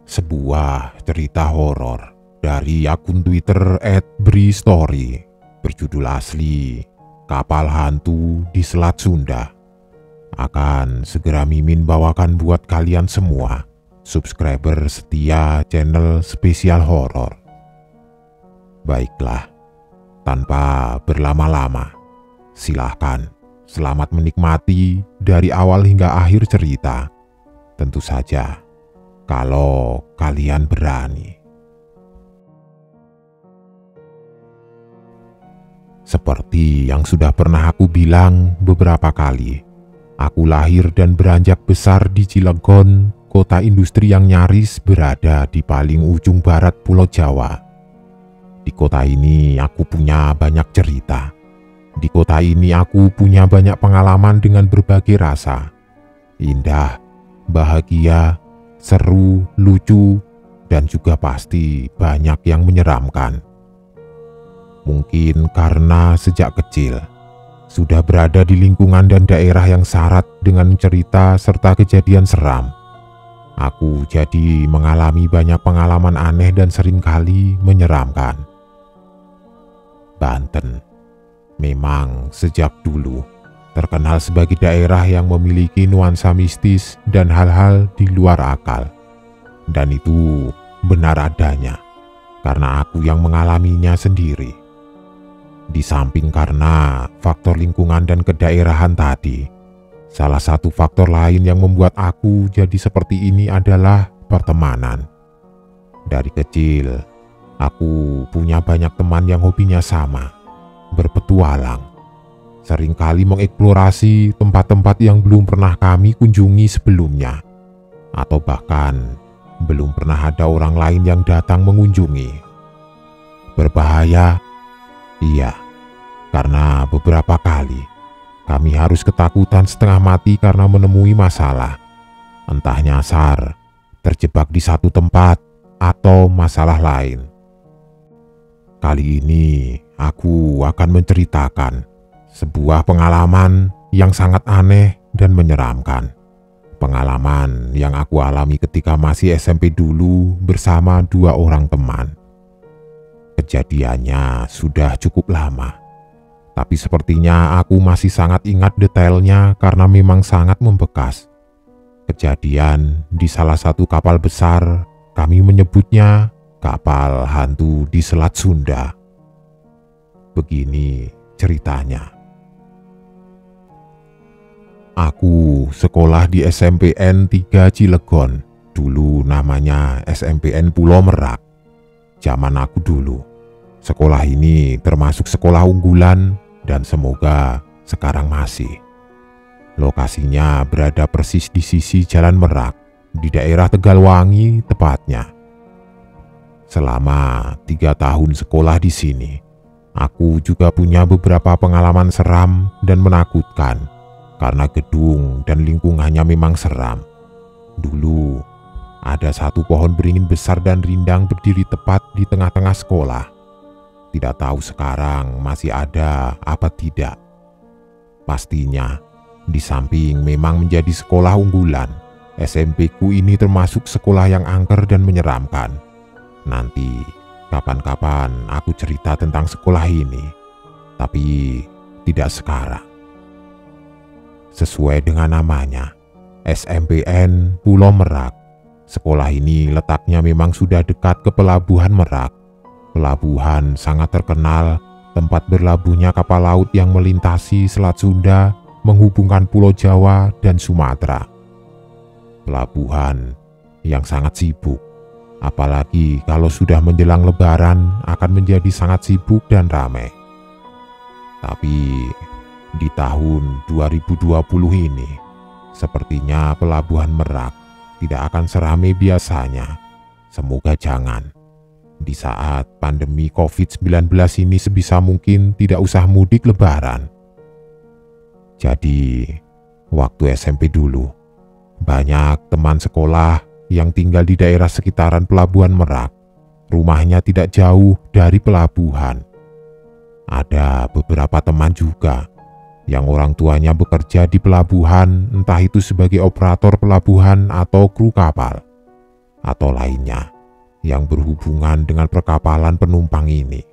sebuah cerita horor dari akun Twitter @bristory berjudul asli Kapal Hantu di Selat Sunda akan segera Mimin bawakan buat kalian semua subscriber setia channel spesial horor. Baiklah, tanpa berlama-lama, silahkan selamat menikmati dari awal hingga akhir cerita. Tentu saja kalau kalian berani. Seperti yang sudah pernah aku bilang beberapa kali, aku lahir dan beranjak besar di Cilegon, kota industri yang nyaris berada di paling ujung barat Pulau Jawa. Di kota ini aku punya banyak cerita. Di kota ini aku punya banyak pengalaman dengan berbagai rasa. Indah, bahagia, seru, lucu, dan juga pasti banyak yang menyeramkan. Mungkin karena sejak kecil sudah berada di lingkungan dan daerah yang syarat dengan cerita serta kejadian seram, aku jadi mengalami banyak pengalaman aneh dan seringkali menyeramkan. Banten memang sejak dulu terkenal sebagai daerah yang memiliki nuansa mistis dan hal-hal di luar akal. Dan itu benar adanya, karena aku yang mengalaminya sendiri. Di samping karena faktor lingkungan dan kedaerahan tadi, salah satu faktor lain yang membuat aku jadi seperti ini adalah pertemanan. Dari kecil, aku punya banyak teman yang hobinya sama, berpetualang. Seringkali mengeksplorasi tempat-tempat yang belum pernah kami kunjungi sebelumnya, atau bahkan belum pernah ada orang lain yang datang mengunjungi. Berbahaya, iya, karena beberapa kali kami harus ketakutan setengah mati karena menemui masalah, entah nyasar, terjebak di satu tempat, atau masalah lain. Kali ini aku akan menceritakan sebuah pengalaman yang sangat aneh dan menyeramkan. Pengalaman yang aku alami ketika masih SMP dulu bersama dua orang teman. Kejadiannya sudah cukup lama, tapi sepertinya aku masih sangat ingat detailnya karena memang sangat membekas. Kejadian di salah satu kapal besar, kami menyebutnya Kapal Hantu di Selat Sunda. Begini ceritanya. Aku sekolah di SMPN 3 Cilegon, dulu namanya SMPN Pulau Merak. Zaman aku dulu, sekolah ini termasuk sekolah unggulan dan semoga sekarang masih. Lokasinya berada persis di sisi Jalan Merak, di daerah Tegalwangi tepatnya. Selama 3 tahun sekolah di sini, aku juga punya beberapa pengalaman seram dan menakutkan karena gedung dan lingkungannya memang seram. Dulu ada satu pohon beringin besar dan rindang berdiri tepat di tengah-tengah sekolah. Tidak tahu sekarang masih ada apa tidak. Pastinya di samping memang menjadi sekolah unggulan, SMP ku ini termasuk sekolah yang angker dan menyeramkan. Nanti kapan-kapan aku cerita tentang sekolah ini, tapi tidak sekarang. Sesuai dengan namanya, SMPN Pulau Merak, sekolah ini letaknya memang sudah dekat ke Pelabuhan Merak. Pelabuhan sangat terkenal, tempat berlabuhnya kapal laut yang melintasi Selat Sunda menghubungkan Pulau Jawa dan Sumatera. Pelabuhan yang sangat sibuk, apalagi kalau sudah menjelang Lebaran akan menjadi sangat sibuk dan ramai. Tapi di tahun 2020 ini, sepertinya Pelabuhan Merak tidak akan seramai biasanya. Semoga jangan. Di saat pandemi COVID-19 ini sebisa mungkin tidak usah mudik Lebaran. Jadi, waktu SMP dulu, banyak teman sekolah yang tinggal di daerah sekitaran Pelabuhan Merak. Rumahnya tidak jauh dari pelabuhan. Ada beberapa teman juga yang orang tuanya bekerja di pelabuhan, entah itu sebagai operator pelabuhan atau kru kapal. atau lainnya yang berhubungan dengan perkapalan penumpang ini.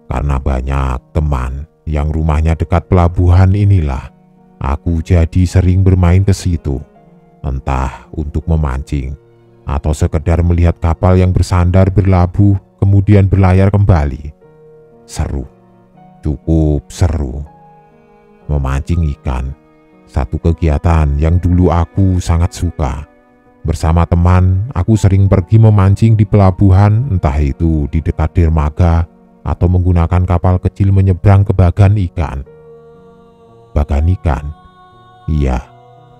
Karena banyak teman yang rumahnya dekat pelabuhan inilah, aku jadi sering bermain ke situ, entah untuk memancing atau sekedar melihat kapal yang bersandar berlabuh kemudian berlayar kembali. Seru, cukup seru. Memancing ikan, satu kegiatan yang dulu aku sangat suka. Bersama teman, aku sering pergi memancing di pelabuhan, entah itu di dekat dermaga atau menggunakan kapal kecil menyeberang ke bagan ikan. Bagan ikan? Iya,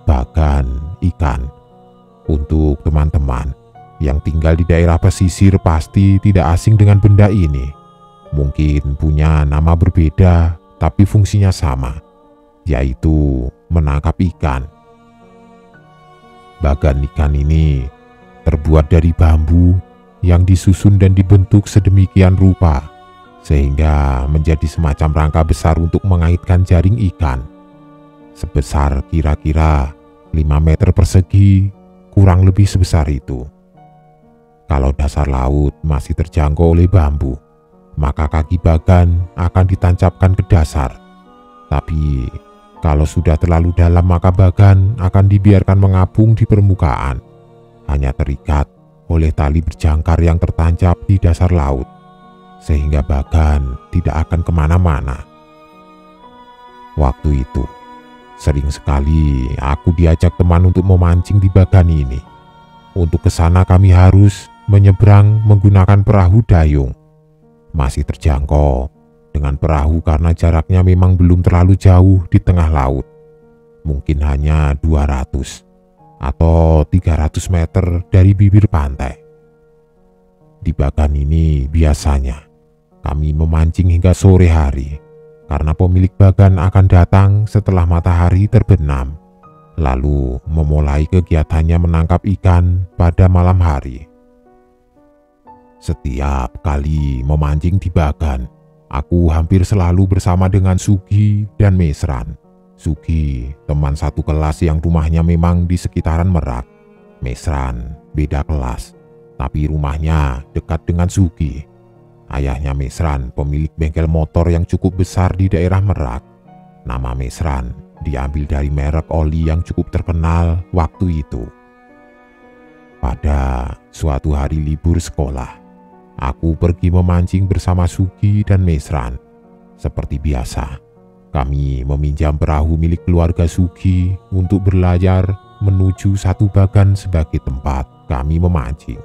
bagan ikan. Untuk teman-teman yang tinggal di daerah pesisir pasti tidak asing dengan benda ini. Mungkin punya nama berbeda, tapi fungsinya sama, yaitu menangkap ikan. Bagan ikan ini terbuat dari bambu yang disusun dan dibentuk sedemikian rupa, sehingga menjadi semacam rangka besar untuk mengaitkan jaring ikan. Sebesar kira-kira 5 meter persegi, kurang lebih sebesar itu. Kalau dasar laut masih terjangkau oleh bambu, maka kaki bagan akan ditancapkan ke dasar. Tapi kalau sudah terlalu dalam, maka bagan akan dibiarkan mengapung di permukaan, hanya terikat oleh tali berjangkar yang tertancap di dasar laut, sehingga bagan tidak akan kemana-mana. Waktu itu, sering sekali aku diajak teman untuk memancing di bagan ini. Untuk ke sana kami harus menyeberang menggunakan perahu dayung. Masih terjangkau dengan perahu karena jaraknya memang belum terlalu jauh di tengah laut. Mungkin hanya 200 atau 300 meter dari bibir pantai. Di bagan ini biasanya kami memancing hingga sore hari, karena pemilik bagan akan datang setelah matahari terbenam, lalu memulai kegiatannya menangkap ikan pada malam hari. Setiap kali memancing di bagan, aku hampir selalu bersama dengan Sugi dan Mesran. Sugi, teman satu kelas yang rumahnya memang di sekitaran Merak. Mesran, beda kelas, tapi rumahnya dekat dengan Sugi. Ayahnya Mesran, pemilik bengkel motor yang cukup besar di daerah Merak. Nama Mesran diambil dari merek oli yang cukup terkenal waktu itu. Pada suatu hari libur sekolah, aku pergi memancing bersama Sugi dan Mesran. Seperti biasa, kami meminjam perahu milik keluarga Sugi untuk berlayar menuju satu bagan sebagai tempat kami memancing.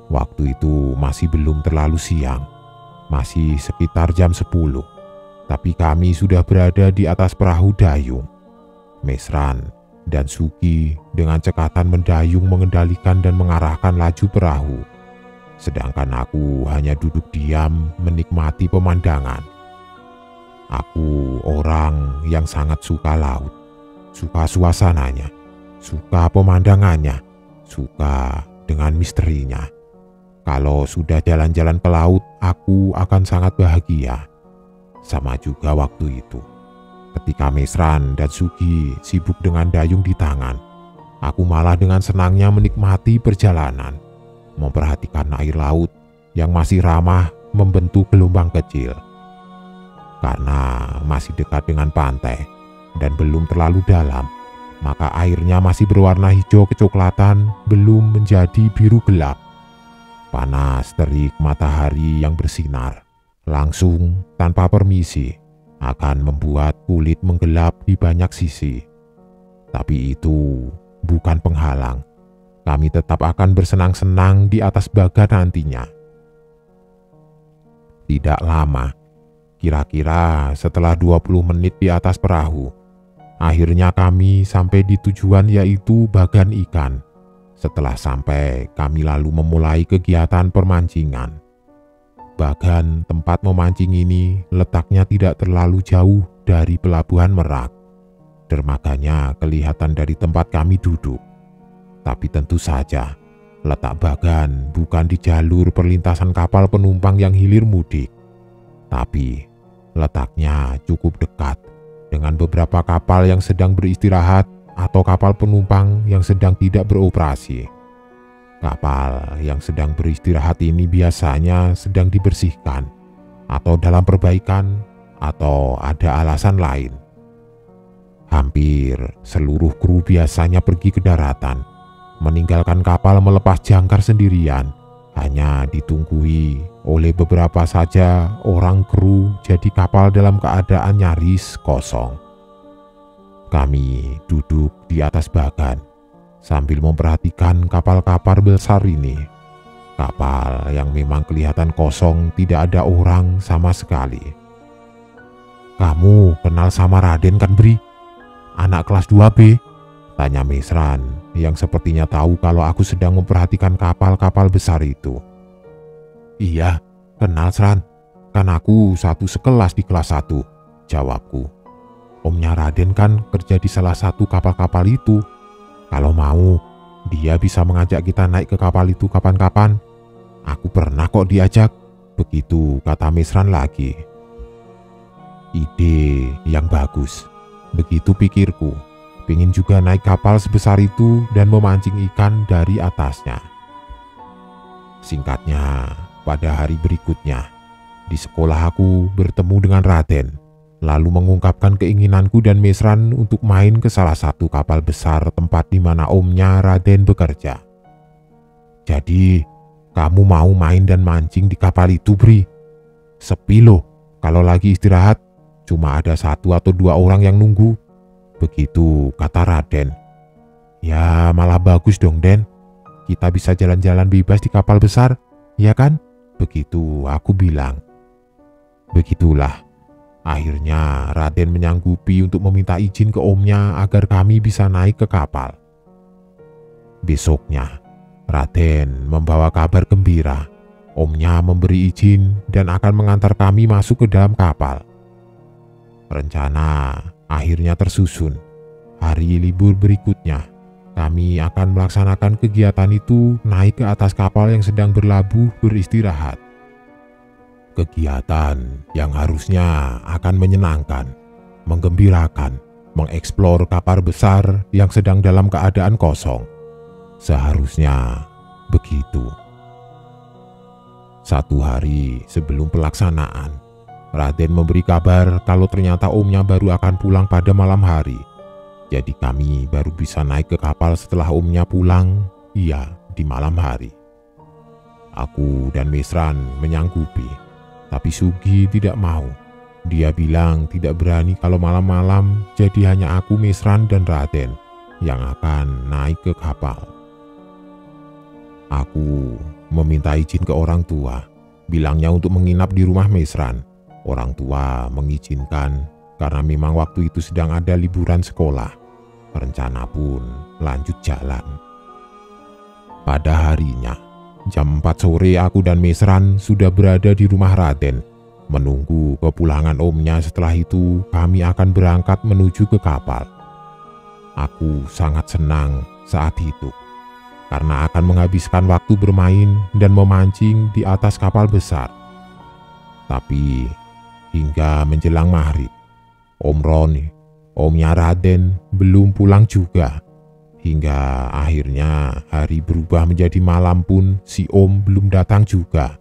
Waktu itu masih belum terlalu siang, masih sekitar jam 10, tapi kami sudah berada di atas perahu dayung. Mesran dan Sugi dengan cekatan mendayung mengendalikan dan mengarahkan laju perahu, sedangkan aku hanya duduk diam menikmati pemandangan. Aku orang yang sangat suka laut, suka suasananya, suka pemandangannya, suka dengan misterinya. Kalau sudah jalan-jalan ke laut, aku akan sangat bahagia. Sama juga waktu itu, ketika Mesran dan Sugi sibuk dengan dayung di tangan, aku malah dengan senangnya menikmati perjalanan, memperhatikan air laut yang masih ramah membentuk gelombang kecil. Karena masih dekat dengan pantai dan belum terlalu dalam, maka airnya masih berwarna hijau kecoklatan, belum menjadi biru gelap. Panas terik matahari yang bersinar langsung tanpa permisi akan membuat kulit menggelap di banyak sisi. Tapi itu bukan penghalang. Kami tetap akan bersenang-senang di atas bagan nantinya. Tidak lama, kira-kira setelah 20 menit di atas perahu, akhirnya kami sampai di tujuan, yaitu bagan ikan. Setelah sampai, kami lalu memulai kegiatan permancingan. Bagan tempat memancing ini letaknya tidak terlalu jauh dari pelabuhan Merak. Dermaganya kelihatan dari tempat kami duduk. Tapi tentu saja, letak bagan bukan di jalur perlintasan kapal penumpang yang hilir mudik. Tapi letaknya cukup dekat dengan beberapa kapal yang sedang beristirahat atau kapal penumpang yang sedang tidak beroperasi. Kapal yang sedang beristirahat ini biasanya sedang dibersihkan, atau dalam perbaikan, atau ada alasan lain. Hampir seluruh kru biasanya pergi ke daratan, meninggalkan kapal melepas jangkar sendirian, hanya ditunggui oleh beberapa saja orang kru, jadi kapal dalam keadaan nyaris kosong. Kami duduk di atas bagan sambil memperhatikan kapal-kapal besar ini. Kapal yang memang kelihatan kosong, tidak ada orang sama sekali. "Kamu kenal sama Raden kan, Bri? Anak kelas 2B?" tanya Mesran yang sepertinya tahu kalau aku sedang memperhatikan kapal-kapal besar itu. "Iya, kenal Sran. Kan aku satu sekelas di kelas 1, jawabku. "Omnya Raden kan kerja di salah satu kapal-kapal itu. Kalau mau, dia bisa mengajak kita naik ke kapal itu kapan-kapan. Aku pernah kok diajak," begitu kata Mesran lagi. Ide yang bagus, begitu pikirku. Pengen juga naik kapal sebesar itu dan memancing ikan dari atasnya. Singkatnya, pada hari berikutnya, di sekolah aku bertemu dengan Raden, lalu mengungkapkan keinginanku dan Mesran untuk main ke salah satu kapal besar tempat di mana omnya Raden bekerja. "Jadi, kamu mau main dan mancing di kapal itu, Bri? Sepi loh, kalau lagi istirahat, cuma ada 1 atau 2 orang yang nunggu," begitu kata Raden. "Ya malah bagus dong, Den. Kita bisa jalan-jalan bebas di kapal besar, ya kan?" begitu aku bilang. Begitulah, akhirnya Raden menyanggupi untuk meminta izin ke omnya agar kami bisa naik ke kapal. Besoknya, Raden membawa kabar gembira. Omnya memberi izin dan akan mengantar kami masuk ke dalam kapal. Rencana akhirnya tersusun. Hari libur berikutnya, kami akan melaksanakan kegiatan itu, naik ke atas kapal yang sedang berlabuh beristirahat. Kegiatan yang harusnya akan menyenangkan, menggembirakan, mengeksplor kapal besar yang sedang dalam keadaan kosong. Seharusnya begitu. Satu hari sebelum pelaksanaan, Raden memberi kabar kalau ternyata omnya baru akan pulang pada malam hari. Jadi kami baru bisa naik ke kapal setelah omnya pulang, iya, di malam hari. Aku dan Mesran menyanggupi, tapi Sugi tidak mau. Dia bilang tidak berani kalau malam-malam, jadi hanya aku, Mesran, dan Raden yang akan naik ke kapal. Aku meminta izin ke orang tua, bilangnya untuk menginap di rumah Mesran. Orang tua mengizinkan karena memang waktu itu sedang ada liburan sekolah. Rencana pun lanjut jalan. Pada harinya, jam 4 sore aku dan Mesran sudah berada di rumah Raden, menunggu kepulangan omnya. Setelah itu kami akan berangkat menuju ke kapal. Aku sangat senang saat itu, karena akan menghabiskan waktu bermain dan memancing di atas kapal besar. Tapi hingga menjelang maghrib, Om Roni, omnya Raden, belum pulang juga. Hingga akhirnya hari berubah menjadi malam pun si Om belum datang juga.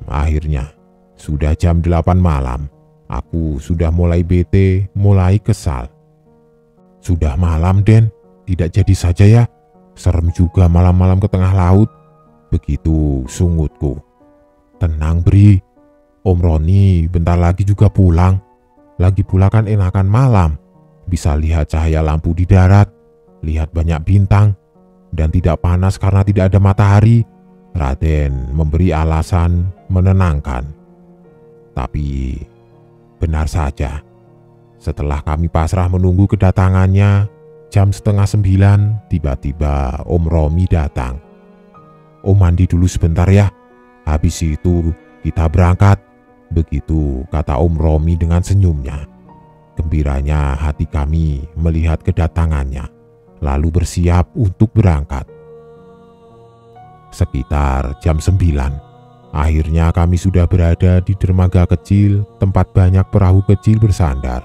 Akhirnya sudah jam 8 malam. Aku sudah mulai bete, mulai kesal. "Sudah malam, Den, tidak jadi saja ya. Serem juga malam-malam ke tengah laut," begitu sungutku. "Tenang, Bri. Om Roni bentar lagi juga pulang. Lagi pula kan enakan malam. Bisa lihat cahaya lampu di darat, lihat banyak bintang, dan tidak panas karena tidak ada matahari." Raden memberi alasan menenangkan. Tapi benar saja, setelah kami pasrah menunggu kedatangannya, jam 8:30 tiba-tiba Om Romi datang. "Om mandi dulu sebentar ya, habis itu kita berangkat," begitu kata Om Romi dengan senyumnya. Gembiranya hati kami melihat kedatangannya, lalu bersiap untuk berangkat. Sekitar jam 9, akhirnya kami sudah berada di dermaga kecil tempat banyak perahu kecil bersandar.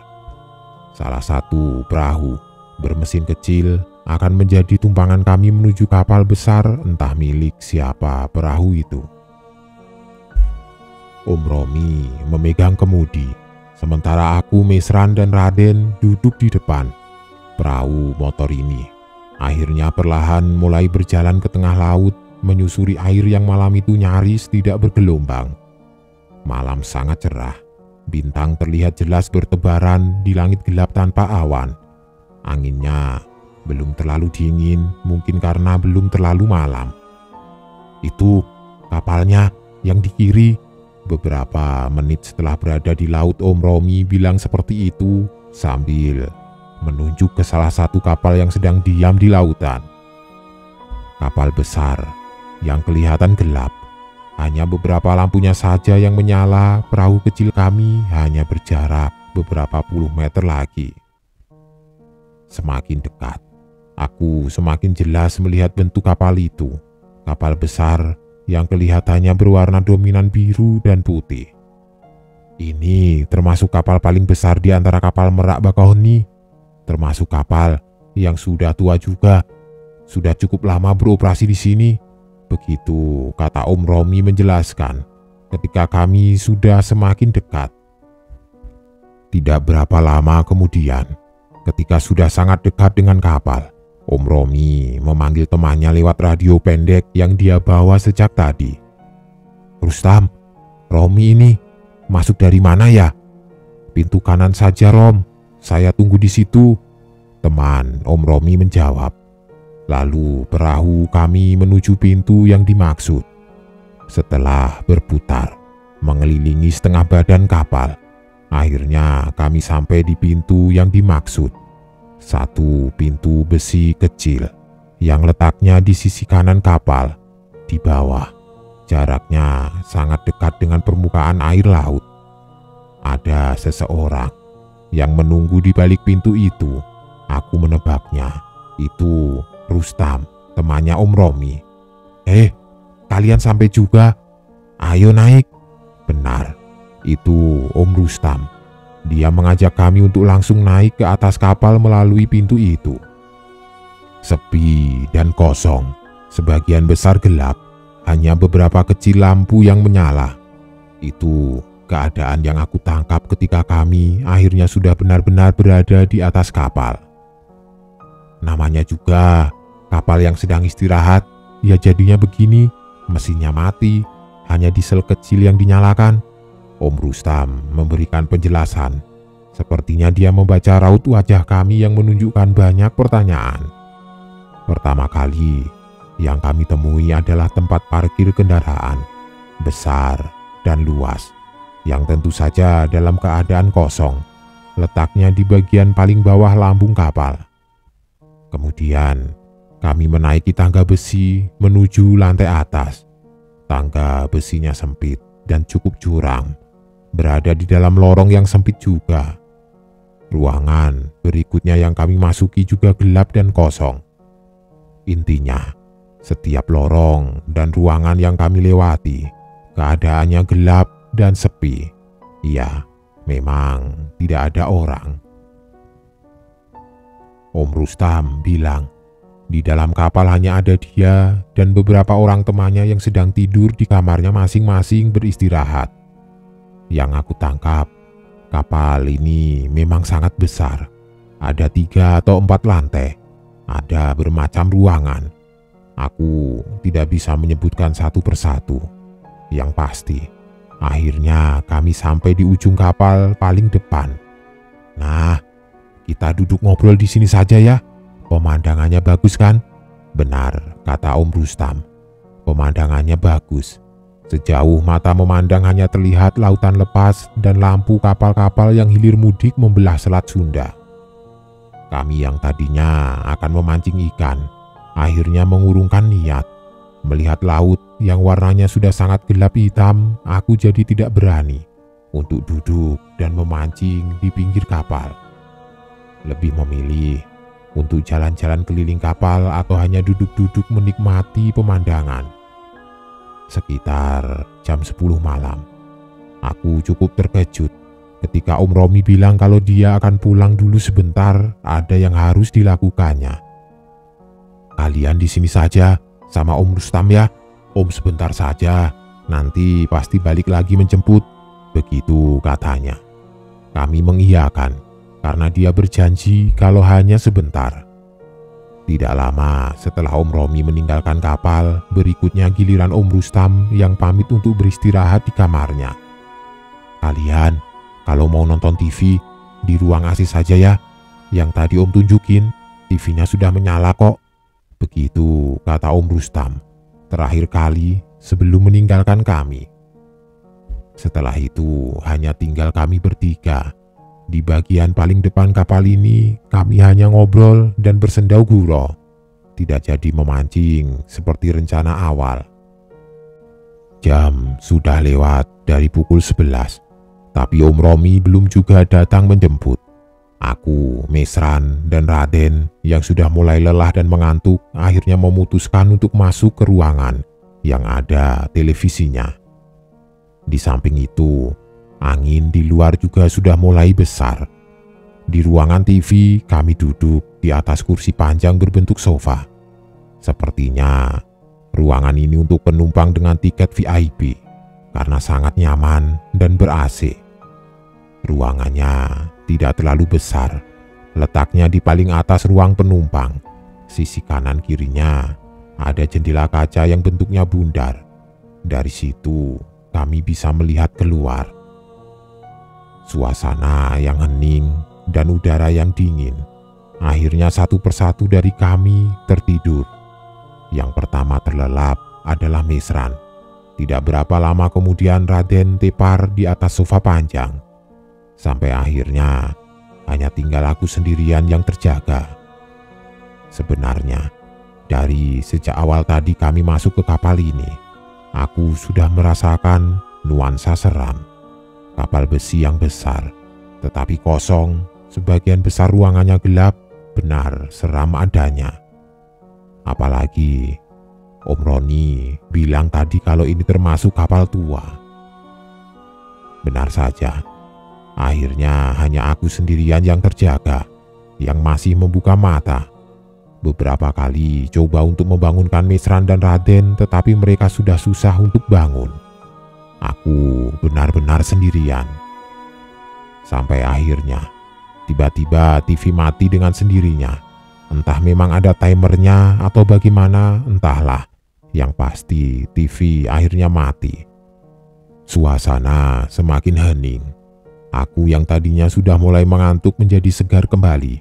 Salah satu perahu bermesin kecil akan menjadi tumpangan kami menuju kapal besar entah milik siapa perahu itu. Om Romi memegang kemudi, sementara aku, Mesran, dan Raden duduk di depan. Perahu motor ini akhirnya perlahan mulai berjalan ke tengah laut, menyusuri air yang malam itu nyaris tidak bergelombang. Malam sangat cerah, bintang terlihat jelas bertebaran di langit gelap tanpa awan. Anginnya belum terlalu dingin, mungkin karena belum terlalu malam. Itu kapalnya yang di kiri. Beberapa menit setelah berada di laut, Om Romi bilang seperti itu sambil menunjuk ke salah satu kapal yang sedang diam di lautan. Kapal besar yang kelihatan gelap, hanya beberapa lampunya saja yang menyala. Perahu kecil kami hanya berjarak beberapa puluh meter lagi. Semakin dekat, aku semakin jelas melihat bentuk kapal itu. Kapal besar yang kelihatannya berwarna dominan biru dan putih. Ini termasuk kapal paling besar di antara kapal Merak Bakahuni. Termasuk kapal yang sudah tua juga. Sudah cukup lama beroperasi di sini. Begitu kata Om Romi menjelaskan ketika kami sudah semakin dekat. Tidak berapa lama kemudian, ketika sudah sangat dekat dengan kapal, Om Romi memanggil temannya lewat radio pendek yang dia bawa sejak tadi. "Rustam, Romi ini masuk dari mana ya?" "Pintu kanan saja, Rom. Saya tunggu di situ," teman Om Romi menjawab. Lalu perahu kami menuju pintu yang dimaksud. Setelah berputar mengelilingi setengah badan kapal, akhirnya kami sampai di pintu yang dimaksud. Satu pintu besi kecil yang letaknya di sisi kanan kapal, di bawah. Jaraknya sangat dekat dengan permukaan air laut. Ada seseorang yang menunggu di balik pintu itu. Aku menebaknya itu Rustam, temannya Om Romi. Kalian sampai juga? Ayo naik." Benar, itu Om Rustam. Dia mengajak kami untuk langsung naik ke atas kapal melalui pintu itu. Sepi dan kosong, sebagian besar gelap, hanya beberapa kecil lampu yang menyala. Itu keadaan yang aku tangkap ketika kami akhirnya sudah benar-benar berada di atas kapal. Namanya juga kapal yang sedang istirahat, ya jadinya begini, mesinnya mati, hanya diesel kecil yang dinyalakan. Om Rustam memberikan penjelasan. Sepertinya dia membaca raut wajah kami yang menunjukkan banyak pertanyaan. Pertama kali yang kami temui adalah tempat parkir kendaraan, besar dan luas, yang tentu saja dalam keadaan kosong, letaknya di bagian paling bawah lambung kapal. Kemudian kami menaiki tangga besi menuju lantai atas. Tangga besinya sempit dan cukup curam, berada di dalam lorong yang sempit juga. Ruangan berikutnya yang kami masuki juga gelap dan kosong. Intinya, setiap lorong dan ruangan yang kami lewati, keadaannya gelap dan sepi. Ya, memang tidak ada orang. Om Rustam bilang, di dalam kapal hanya ada dia dan beberapa orang temannya yang sedang tidur di kamarnya masing-masing beristirahat. Yang aku tangkap, kapal ini memang sangat besar. Ada 3 atau 4 lantai. Ada bermacam ruangan. Aku tidak bisa menyebutkan satu persatu. Yang pasti, akhirnya kami sampai di ujung kapal paling depan. Nah, kita duduk ngobrol di sini saja ya. Pemandangannya bagus kan? Benar, kata Om Rustam. Pemandangannya bagus. Sejauh mata memandang hanya terlihat lautan lepas dan lampu kapal-kapal yang hilir mudik membelah Selat Sunda. Kami yang tadinya akan memancing ikan, akhirnya mengurungkan niat. Melihat laut yang warnanya sudah sangat gelap hitam, aku jadi tidak berani untuk duduk dan memancing di pinggir kapal. Lebih memilih untuk jalan-jalan keliling kapal atau hanya duduk-duduk menikmati pemandangan. Sekitar jam 10 malam, aku cukup terkejut ketika Om Romi bilang kalau dia akan pulang dulu sebentar, ada yang harus dilakukannya. kalian di sini saja sama Om Rustam ya. Om sebentar saja, nanti pasti balik lagi menjemput. Begitu katanya. Kami mengiyakan karena dia berjanji kalau hanya sebentar. Tidak lama setelah Om Romi meninggalkan kapal, berikutnya giliran Om Rustam yang pamit untuk beristirahat di kamarnya. Kalian kalau mau nonton TV di ruang AC saja ya. Yang tadi Om tunjukin, TV-nya sudah menyala kok. Begitu kata Om Rustam terakhir kali sebelum meninggalkan kami. Setelah itu hanya tinggal kami bertiga. Di bagian paling depan kapal ini kami hanya ngobrol dan bersendau gurau. Tidak jadi memancing seperti rencana awal. Jam sudah lewat dari pukul 11. Tapi Om Romi belum juga datang menjemput. Aku, Mesran, dan Raden yang sudah mulai lelah dan mengantuk akhirnya memutuskan untuk masuk ke ruangan yang ada televisinya. Di samping itu, angin di luar juga sudah mulai besar. Di ruangan TV, kami duduk di atas kursi panjang berbentuk sofa. Sepertinya ruangan ini untuk penumpang dengan tiket VIP karena sangat nyaman dan ber-AC. Ruangannya tidak terlalu besar, letaknya di paling atas ruang penumpang. Sisi kanan kirinya ada jendela kaca yang bentuknya bundar. Dari situ kami bisa melihat keluar. Suasana yang hening dan udara yang dingin. Akhirnya satu persatu dari kami tertidur. Yang pertama terlelap adalah Mesran. Tidak berapa lama kemudian Raden tepar di atas sofa panjang. Sampai akhirnya hanya tinggal aku sendirian yang terjaga. Sebenarnya dari sejak awal tadi kami masuk ke kapal ini, aku sudah merasakan nuansa seram. Kapal besi yang besar, tetapi kosong, sebagian besar ruangannya gelap, benar seram adanya. Apalagi Om Roni bilang tadi kalau ini termasuk kapal tua. Benar saja. Akhirnya hanya aku sendirian yang terjaga, yang masih membuka mata. Beberapa kali coba untuk membangunkan Mesran dan Raden, tetapi mereka sudah susah untuk bangun. Aku benar-benar sendirian. Sampai akhirnya, tiba-tiba TV mati dengan sendirinya. Entah memang ada timernya atau bagaimana, entahlah. Yang pasti TV akhirnya mati. Suasana semakin hening. Aku yang tadinya sudah mulai mengantuk menjadi segar kembali,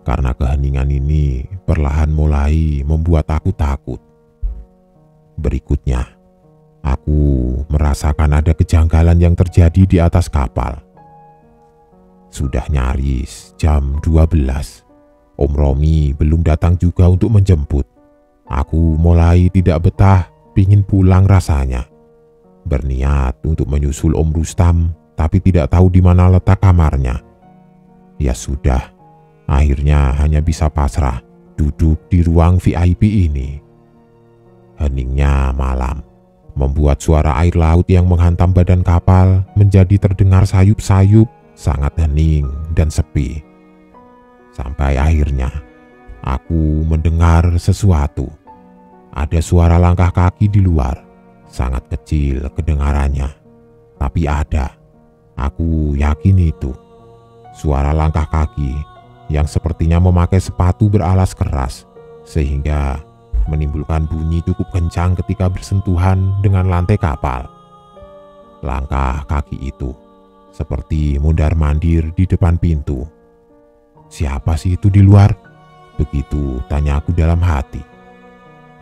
karena keheningan ini perlahan mulai membuat aku takut. Berikutnya, aku merasakan ada kejanggalan yang terjadi di atas kapal. Sudah nyaris jam 12. Om Romi belum datang juga untuk menjemput. Aku mulai tidak betah, pingin pulang rasanya. Berniat untuk menyusul Om Rustam, tapi tidak tahu di mana letak kamarnya. Ya sudah, akhirnya hanya bisa pasrah duduk di ruang VIP ini. Heningnya malam membuat suara air laut yang menghantam badan kapal menjadi terdengar sayup-sayup, sangat hening dan sepi. Sampai akhirnya aku mendengar sesuatu. Ada suara langkah kaki di luar, sangat kecil kedengarannya, tapi ada. Aku yakin itu suara langkah kaki yang sepertinya memakai sepatu beralas keras, sehingga menimbulkan bunyi cukup kencang ketika bersentuhan dengan lantai kapal. Langkah kaki itu seperti mondar-mandir di depan pintu. Siapa sih itu di luar? Begitu tanya aku dalam hati.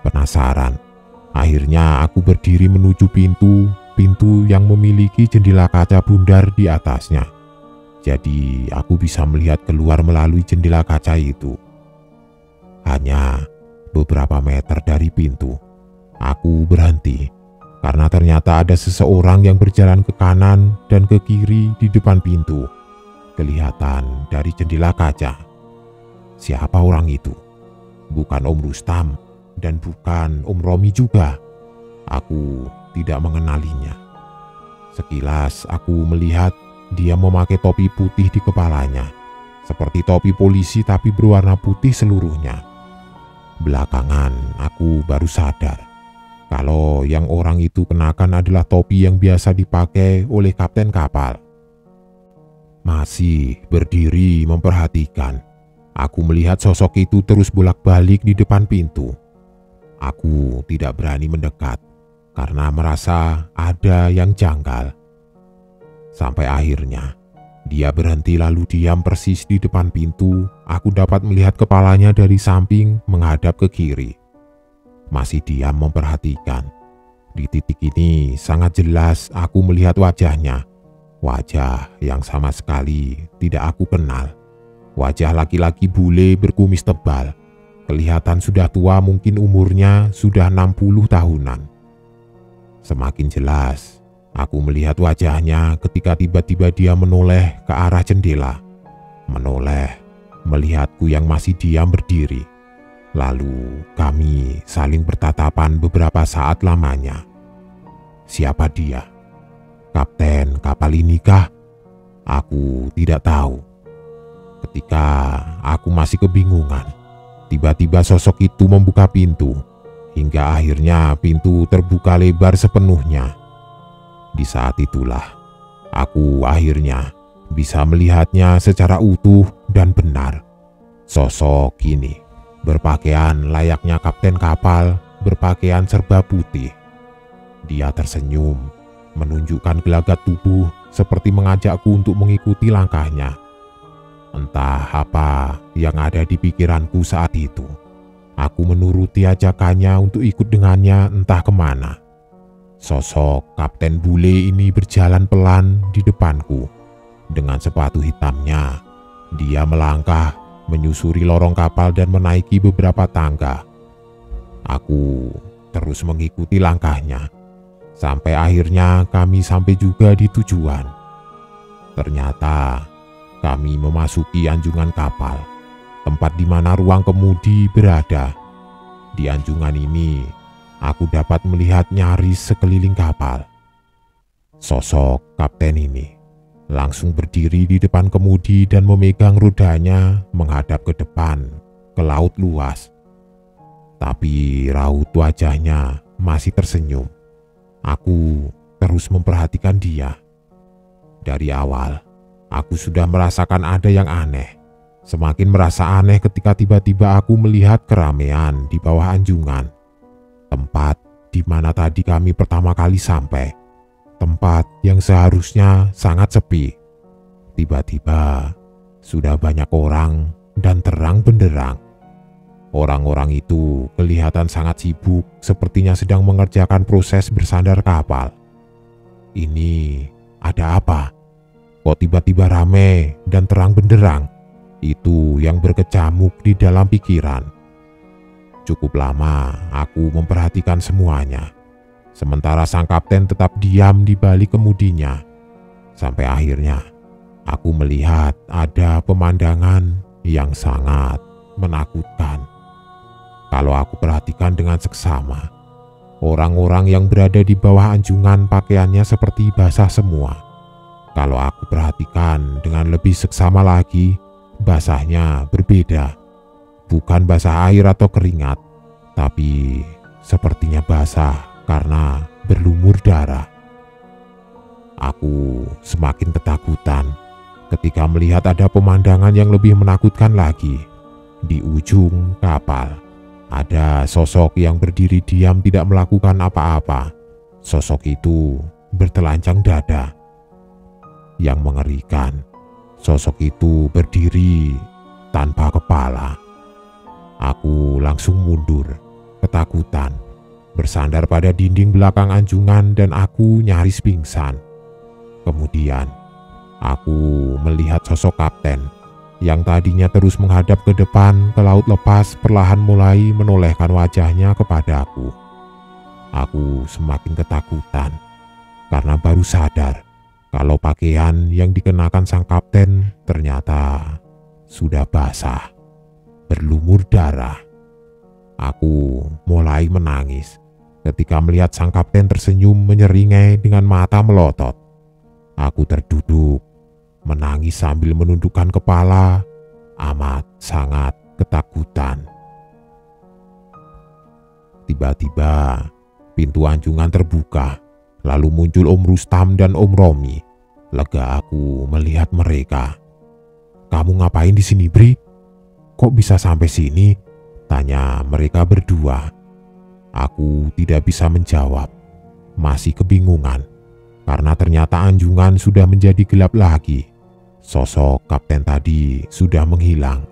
Penasaran, akhirnya aku berdiri menuju pintu yang memiliki jendela kaca bundar di atasnya. Jadi aku bisa melihat keluar melalui jendela kaca itu. Hanya beberapa meter dari pintu, aku berhenti karena ternyata ada seseorang yang berjalan ke kanan dan ke kiri di depan pintu. Kelihatan dari jendela kaca. Siapa orang itu? Bukan Om Rustam dan bukan Om Romi juga. Aku tidak mengenalinya. Sekilas aku melihat dia memakai topi putih di kepalanya, seperti topi polisi tapi berwarna putih seluruhnya. Belakangan aku baru sadar kalau yang orang itu kenakan adalah topi yang biasa dipakai oleh kapten kapal. Masih berdiri memperhatikan, aku melihat sosok itu terus bolak-balik di depan pintu. Aku tidak berani mendekat karena merasa ada yang janggal. Sampai akhirnya dia berhenti lalu diam persis di depan pintu. Aku dapat melihat kepalanya dari samping menghadap ke kiri. Masih diam memperhatikan. Di titik ini sangat jelas aku melihat wajahnya. Wajah yang sama sekali tidak aku kenal. Wajah laki-laki bule berkumis tebal. Kelihatan sudah tua, mungkin umurnya sudah 60 tahunan. Semakin jelas aku melihat wajahnya ketika tiba-tiba dia menoleh ke arah jendela. Menoleh melihatku yang masih diam berdiri. Lalu kami saling bertatapan beberapa saat lamanya. Siapa dia? Kapten kapal ini kah? Aku tidak tahu. Ketika aku masih kebingungan, tiba-tiba sosok itu membuka pintu. Hingga akhirnya pintu terbuka lebar sepenuhnya. Di saat itulah aku akhirnya bisa melihatnya secara utuh dan benar. Sosok ini berpakaian layaknya kapten kapal, berpakaian serba putih. Dia tersenyum, menunjukkan gelagat tubuh seperti mengajakku untuk mengikuti langkahnya. Entah apa yang ada di pikiranku saat itu. Aku menuruti ajakannya untuk ikut dengannya entah kemana. Sosok kapten bule ini berjalan pelan di depanku. Dengan sepatu hitamnya, dia melangkah menyusuri lorong kapal dan menaiki beberapa tangga. Aku terus mengikuti langkahnya. Sampai akhirnya kami sampai juga di tujuan. Ternyata kami memasuki anjungan kapal, tempat di mana ruang kemudi berada. Di anjungan ini, aku dapat melihat nyaris sekeliling kapal. Sosok kapten ini langsung berdiri di depan kemudi dan memegang rodanya menghadap ke depan, ke laut luas. Tapi raut wajahnya masih tersenyum. Aku terus memperhatikan dia. Dari awal, aku sudah merasakan ada yang aneh. Semakin merasa aneh ketika tiba-tiba aku melihat keramaian di bawah anjungan. Tempat di mana tadi kami pertama kali sampai. Tempat yang seharusnya sangat sepi. Tiba-tiba sudah banyak orang dan terang benderang. Orang-orang itu kelihatan sangat sibuk, sepertinya sedang mengerjakan proses bersandar kapal. Ini ada apa? Kok tiba-tiba rame dan terang benderang? Itu yang berkecamuk di dalam pikiran. Cukup lama aku memperhatikan semuanya. Sementara sang kapten tetap diam di balik kemudinya. Sampai akhirnya aku melihat ada pemandangan yang sangat menakutkan. Kalau aku perhatikan dengan seksama, orang-orang yang berada di bawah anjungan pakaiannya seperti basah semua. Kalau aku perhatikan dengan lebih seksama lagi, basahnya berbeda. Bukan basah air atau keringat, tapi sepertinya basah karena berlumur darah. Aku semakin ketakutan ketika melihat ada pemandangan yang lebih menakutkan lagi. Di ujung kapal ada sosok yang berdiri diam tidak melakukan apa-apa. Sosok itu bertelanjang dada. Yang mengerikan, sosok itu berdiri tanpa kepala. Aku langsung mundur, ketakutan, bersandar pada dinding belakang anjungan dan aku nyaris pingsan. Kemudian, aku melihat sosok kapten yang tadinya terus menghadap ke depan ke laut lepas perlahan mulai menolehkan wajahnya kepadaku. Aku semakin ketakutan karena baru sadar kalau pakaian yang dikenakan sang kapten ternyata sudah basah, berlumur darah. Aku mulai menangis ketika melihat sang kapten tersenyum menyeringai dengan mata melotot. Aku terduduk, menangis sambil menundukkan kepala, amat sangat ketakutan. Tiba-tiba pintu anjungan terbuka, lalu muncul Om Rustam dan Om Romi. Lega aku melihat mereka. "Kamu ngapain di sini, Bri? Kok bisa sampai sini?" tanya mereka berdua. Aku tidak bisa menjawab, masih kebingungan karena ternyata anjungan sudah menjadi gelap lagi. Sosok kapten tadi sudah menghilang.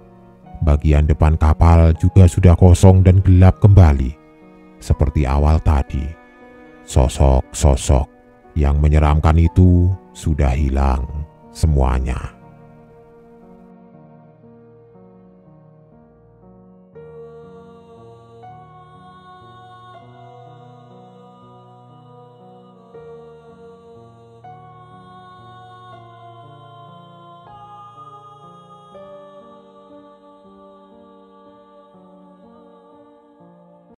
Bagian depan kapal juga sudah kosong dan gelap kembali. Seperti awal tadi, sosok-sosok yang menyeramkan itu sudah hilang semuanya.